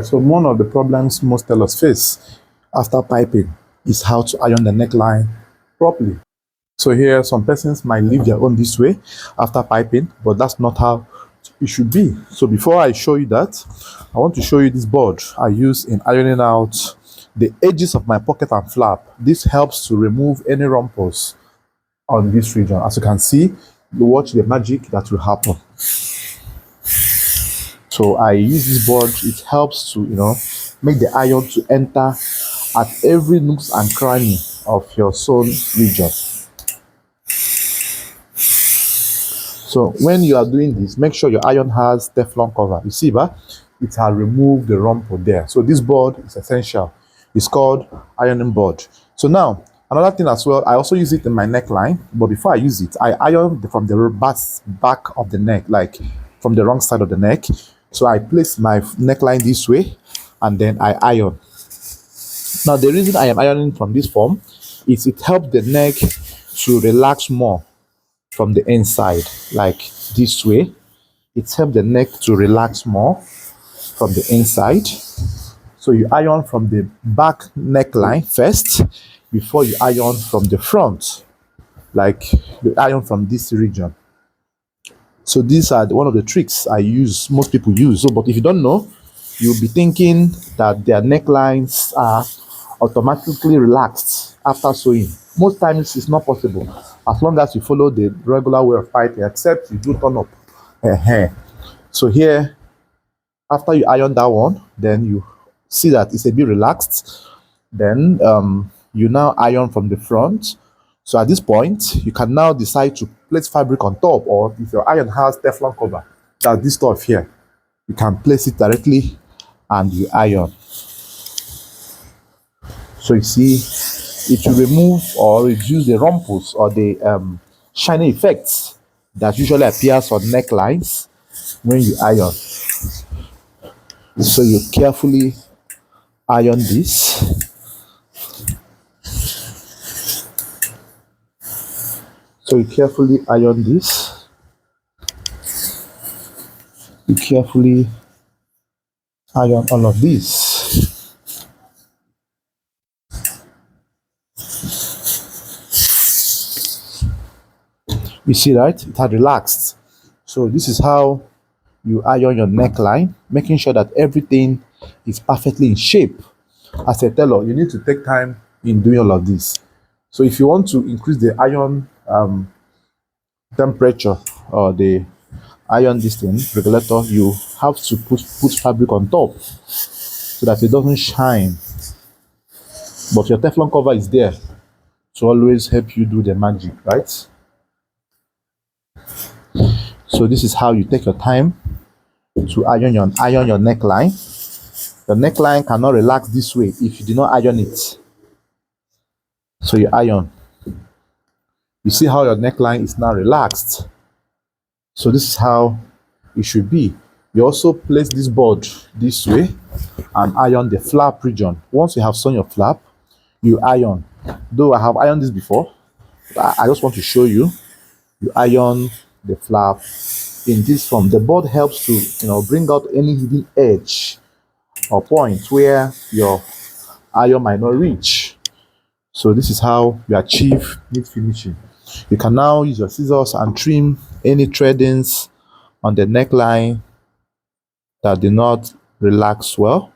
So one of the problems most tailors face after piping is how to iron the neckline properly. So here, some persons might leave their own this way after piping, but that's not how it should be. So before I show you that, I want to show you this board I use in ironing out the edges of my pocket and flap. This helps to remove any rumples on this region. As you can see, you watch the magic that will happen. So I use this board. It helps to, make the iron to enter at every nooks and cranny of your sewn region. So when you are doing this, make sure your iron has Teflon cover. You see, but it has removed the rumple there. So this board is essential. It's called ironing board. So now, another thing as well, I also use it in my neckline. But before I use it, I iron from the back of the neck, like from the wrong side of the neck. So I place my neckline this way, and then I iron. Now, the reason I am ironing from this form is it helps the neck to relax more from the inside, like this way. It helps the neck to relax more from the inside. So you iron from the back neckline first before you iron from the front, like you iron from this region. So these are one of the tricks I use, most people use. So, but if you don't know, you'll be thinking that their necklines are automatically relaxed after sewing. Most times it's not possible as long as you follow the regular way of piping, except you do turn up a hair. So here, after you iron that one, then you see that it's a bit relaxed. Then you now iron from the front. So at this point, you can now decide to place fabric on top, or if your iron has Teflon cover, that's this stuff here, you can place it directly and you iron. So you see, it will remove or reduce the rumples or the shiny effects that usually appears on necklines when you iron. So you carefully iron this. So you carefully iron this. You carefully iron all of this. You see, right? It had relaxed. So this is how you iron your neckline, making sure that everything is perfectly in shape. As a tailor, you need to take time in doing all of this. So if you want to increase the iron temperature or the iron distance regulator, you have to put fabric on top so that it doesn't shine. But your Teflon cover is there to always help you do the magic, right? So this is how you take your time to iron your neckline. Your neckline cannot relax this way if you do not iron it. So you iron. You see how your neckline is now relaxed. So this is how it should be. You also place this board this way and iron the flap region. Once you have sewn your flap, you iron. Though I have ironed this before, I just want to show you. You iron the flap in this form. The board helps to bring out any hidden edge or point where your iron might not reach. So this is how you achieve neat finishing. You can now use your scissors and trim any threadings on the neckline that did not relax well.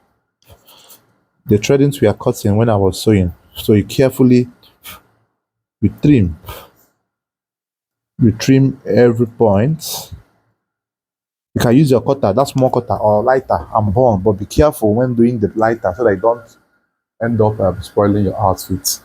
The threadings were cutting when I was sewing, so you carefully trim every point. You can use your cutter, that small cutter or lighter and burn, but be careful when doing the lighter so that you don't end up spoiling your outfit.